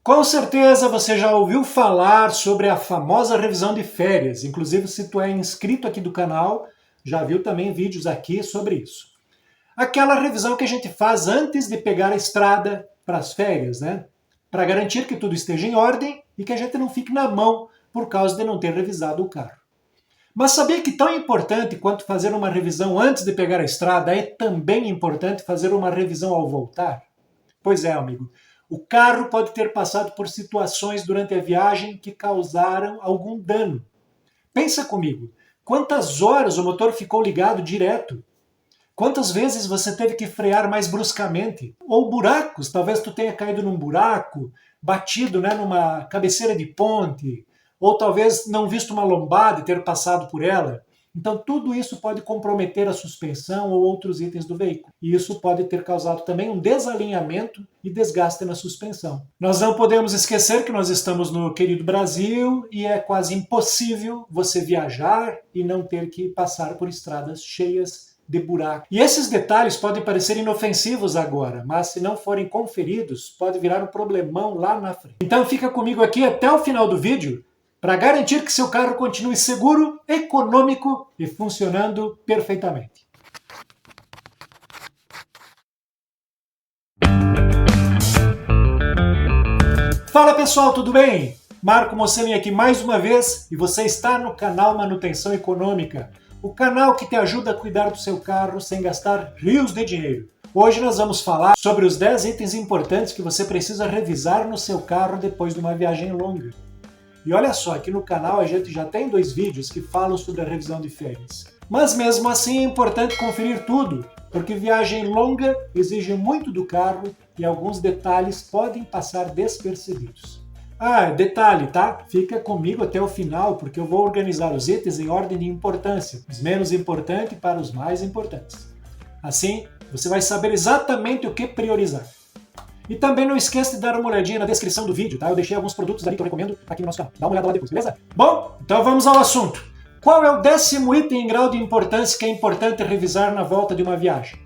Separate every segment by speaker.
Speaker 1: Com certeza você já ouviu falar sobre a famosa revisão de férias. Inclusive, se tu é inscrito aqui do canal, já viu também vídeos aqui sobre isso. Aquela revisão que a gente faz antes de pegar a estrada para as férias, né? Para garantir que tudo esteja em ordem e que a gente não fique na mão por causa de não ter revisado o carro. Mas sabia que tão importante quanto fazer uma revisão antes de pegar a estrada é também importante fazer uma revisão ao voltar? Pois é, amigo. O carro pode ter passado por situações durante a viagem que causaram algum dano. Pensa comigo, quantas horas o motor ficou ligado direto? Quantas vezes você teve que frear mais bruscamente? Ou buracos, talvez tu tenha caído num buraco, batido, numa cabeceira de ponte, ou talvez não visto uma lombada e ter passado por ela. Então tudo isso pode comprometer a suspensão ou outros itens do veículo. E isso pode ter causado também um desalinhamento e desgaste na suspensão. Nós não podemos esquecer que nós estamos no querido Brasil e é quase impossível você viajar e não ter que passar por estradas cheias de buraco. E esses detalhes podem parecer inofensivos agora, mas se não forem conferidos, pode virar um problemão lá na frente. Então fica comigo aqui até o final do vídeo para garantir que seu carro continue seguro, econômico e funcionando perfeitamente. Fala pessoal, tudo bem? Marco Mosselin aqui mais uma vez e você está no canal Manutenção Econômica, o canal que te ajuda a cuidar do seu carro sem gastar rios de dinheiro. Hoje nós vamos falar sobre os 10 itens importantes que você precisa revisar no seu carro depois de uma viagem longa. E olha só, aqui no canal a gente já tem 2 vídeos que falam sobre a revisão de férias. Mas mesmo assim é importante conferir tudo, porque viagem longa exige muito do carro e alguns detalhes podem passar despercebidos. Detalhe, tá? Fica comigo até o final, porque eu vou organizar os itens em ordem de importância, os menos importantes para os mais importantes. Assim, você vai saber exatamente o que priorizar. E também não esqueça de dar uma olhadinha na descrição do vídeo, tá? Eu deixei alguns produtos ali que eu recomendo aqui no nosso canal. Dá uma olhada lá depois, beleza? Bom, então vamos ao assunto. Qual é o 10º item em grau de importância que é importante revisar na volta de uma viagem?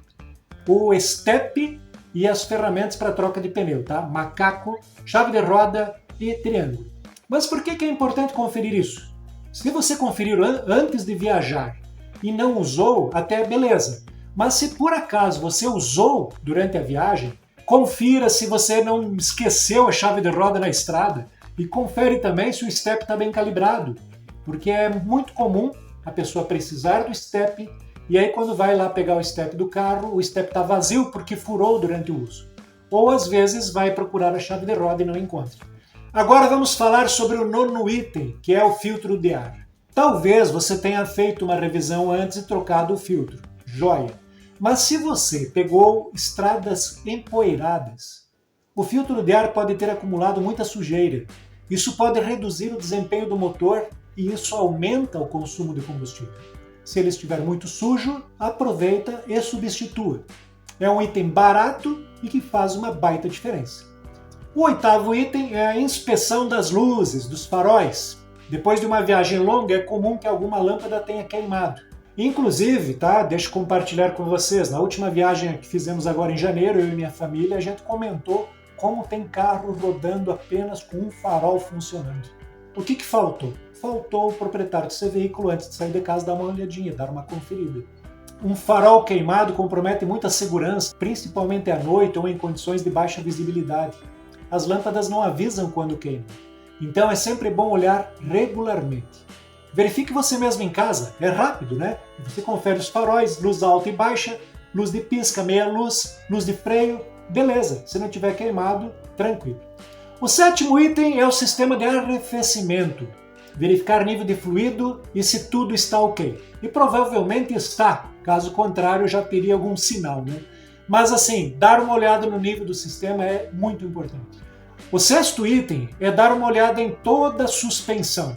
Speaker 1: O estepe e as ferramentas para troca de pneu, tá? Macaco, chave de roda e triângulo. Mas por que é importante conferir isso? Se você conferir antes de viajar e não usou, até beleza. Mas se por acaso você usou durante a viagem, confira se você não esqueceu a chave de roda na estrada e confere também se o estepe está bem calibrado, porque é muito comum a pessoa precisar do estepe e aí quando vai lá pegar o estepe do carro, o estepe está vazio porque furou durante o uso. Ou às vezes vai procurar a chave de roda e não encontra. Agora vamos falar sobre o 9º item, que é o filtro de ar. Talvez você tenha feito uma revisão antes e trocado o filtro. Joia! Mas se você pegou estradas empoeiradas, o filtro de ar pode ter acumulado muita sujeira. Isso pode reduzir o desempenho do motor e isso aumenta o consumo de combustível. Se ele estiver muito sujo, aproveita e substitua. É um item barato e que faz uma baita diferença. O 8º item é a inspeção das luzes, dos faróis. Depois de uma viagem longa, é comum que alguma lâmpada tenha queimado. Inclusive, tá? Deixa eu compartilhar com vocês, na última viagem que fizemos agora em janeiro, eu e minha família, a gente comentou como tem carro rodando apenas com um farol funcionando. O que faltou? Faltou o proprietário desse veículo, antes de sair de casa, dar uma olhadinha, dar uma conferida. Um farol queimado compromete muita segurança, principalmente à noite ou em condições de baixa visibilidade. As lâmpadas não avisam quando queimam, então é sempre bom olhar regularmente. Verifique você mesmo em casa, é rápido, né? Você confere os faróis, luz alta e baixa, luz de pisca, meia luz, luz de freio, beleza. Se não tiver queimado, tranquilo. O 7º item é o sistema de arrefecimento. Verificar nível de fluido e se tudo está ok. E provavelmente está, caso contrário já teria algum sinal, né? Mas assim, dar uma olhada no nível do sistema é muito importante. O 6º item é dar uma olhada em toda a suspensão.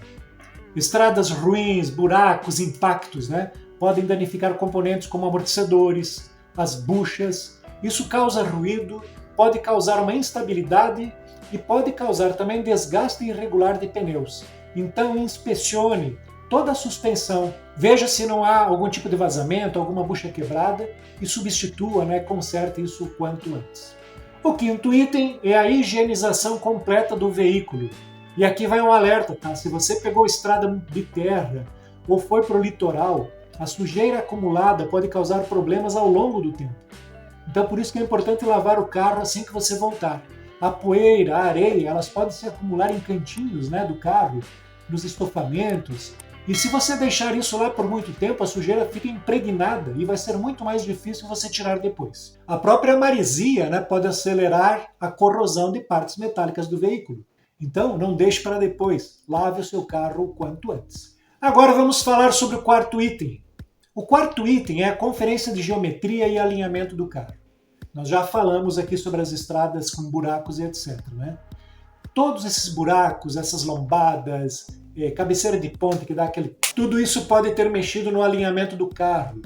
Speaker 1: Estradas ruins, buracos, impactos, né? Podem danificar componentes como amortecedores, as buchas. Isso causa ruído, pode causar uma instabilidade e pode causar também desgaste irregular de pneus. Então inspecione toda a suspensão, veja se não há algum tipo de vazamento, alguma bucha quebrada e substitua, conserte isso o quanto antes. O quinto item é a higienização completa do veículo. E aqui vai um alerta, tá? Se você pegou estrada de terra ou foi para o litoral, a sujeira acumulada pode causar problemas ao longo do tempo. Então por isso que é importante lavar o carro assim que você voltar. A poeira, a areia, elas podem se acumular em cantinhos, né, do carro, nos estofamentos. E se você deixar isso lá por muito tempo, a sujeira fica impregnada e vai ser muito mais difícil você tirar depois. A própria maresia, né, pode acelerar a corrosão de partes metálicas do veículo. Então não deixe para depois, lave o seu carro o quanto antes. Agora vamos falar sobre o quarto item. O quarto item é a conferência de geometria e alinhamento do carro. Nós já falamos aqui sobre as estradas com buracos e etc, né? Todos esses buracos, essas lombadas, cabeceira de ponte que dá aquele... Tudo isso pode ter mexido no alinhamento do carro.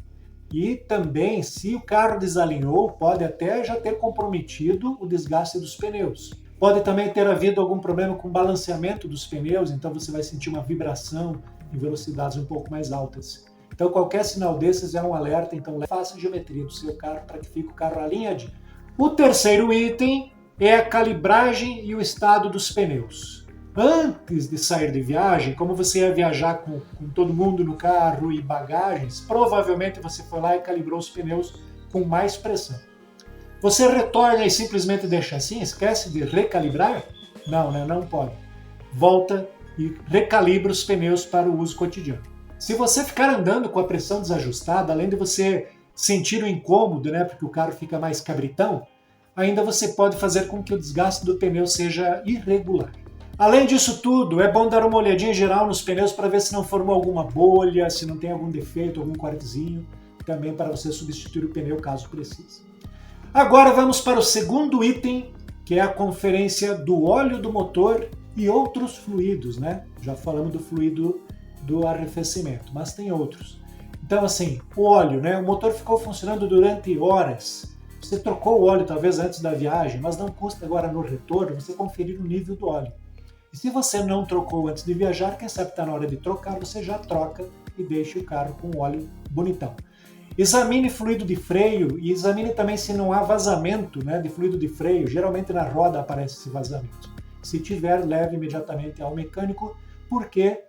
Speaker 1: E também, se o carro desalinhou, pode até já ter comprometido o desgaste dos pneus. Pode também ter havido algum problema com o balanceamento dos pneus, então você vai sentir uma vibração em velocidades um pouco mais altas. Então qualquer sinal desses é um alerta, então faça a geometria do seu carro para que fique o carro alinhadinho. O terceiro item é a calibragem e o estado dos pneus. Antes de sair de viagem, como você ia viajar com todo mundo no carro e bagagens, provavelmente você foi lá e calibrou os pneus com mais pressão. Você retorna e simplesmente deixa assim? Esquece de recalibrar? Não, né? Não pode. Volta e recalibra os pneus para o uso cotidiano. Se você ficar andando com a pressão desajustada, além de você sentir o incômodo, né, porque o carro fica mais cabritão, ainda você pode fazer com que o desgaste do pneu seja irregular. Além disso tudo, é bom dar uma olhadinha geral nos pneus para ver se não formou alguma bolha, se não tem algum defeito, algum cortezinho, também para você substituir o pneu caso precise. Agora vamos para o segundo item, que é a conferência do óleo do motor e outros fluidos, né? Já falamos do fluido do arrefecimento, mas tem outros. Então assim, o óleo, né? O motor ficou funcionando durante horas. Você trocou o óleo talvez antes da viagem, mas não custa agora no retorno você conferir o nível do óleo. E se você não trocou antes de viajar, quem sabe está na hora de trocar, você já troca e deixa o carro com o óleo bonitão. Examine fluido de freio e examine também se não há vazamento, né, de fluido de freio. Geralmente na roda aparece esse vazamento. Se tiver, leve imediatamente ao mecânico, porque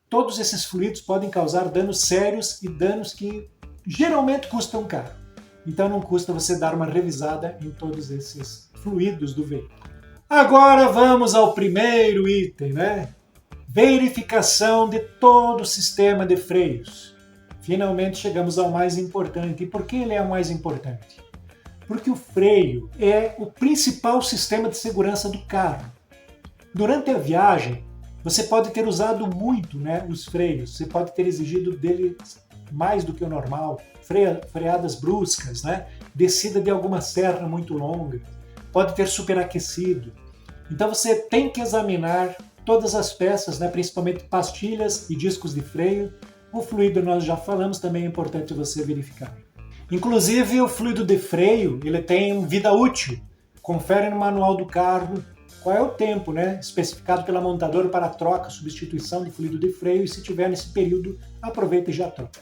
Speaker 1: todos esses fluidos podem causar danos sérios e danos que geralmente custam caro. Então não custa você dar uma revisada em todos esses fluidos do veículo. Agora vamos ao primeiro item, né? Verificação de todo o sistema de freios. Finalmente chegamos ao mais importante. E por que ele é o mais importante? Porque o freio é o principal sistema de segurança do carro. Durante a viagem, você pode ter usado muito, né, os freios, você pode ter exigido dele mais do que o normal, freadas bruscas, né, descida de alguma serra muito longa, pode ter superaquecido. Então você tem que examinar todas as peças, né, principalmente pastilhas e discos de freio. O fluido nós já falamos, também é importante você verificar. Inclusive o fluido de freio, ele tem vida útil. Confere no manual do carro qual é o tempo, né, especificado pela montadora para a troca, substituição de fluido de freio, e se tiver nesse período, aproveita e já troca.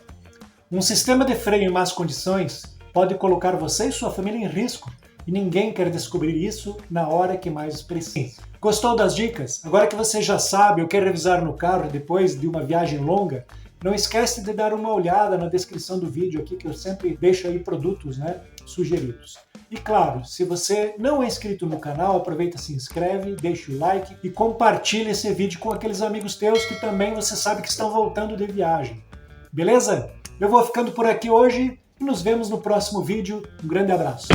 Speaker 1: Um sistema de freio em más condições pode colocar você e sua família em risco, e ninguém quer descobrir isso na hora que mais precisa. Gostou das dicas? Agora que você já sabe ou quer revisar no carro depois de uma viagem longa, não esquece de dar uma olhada na descrição do vídeo aqui, que eu sempre deixo aí produtos, né, sugeridos. E claro, se você não é inscrito no canal, aproveita, se inscreve, deixa o like e compartilha esse vídeo com aqueles amigos teus que também você sabe que estão voltando de viagem. Beleza? Eu vou ficando por aqui hoje e nos vemos no próximo vídeo. Um grande abraço.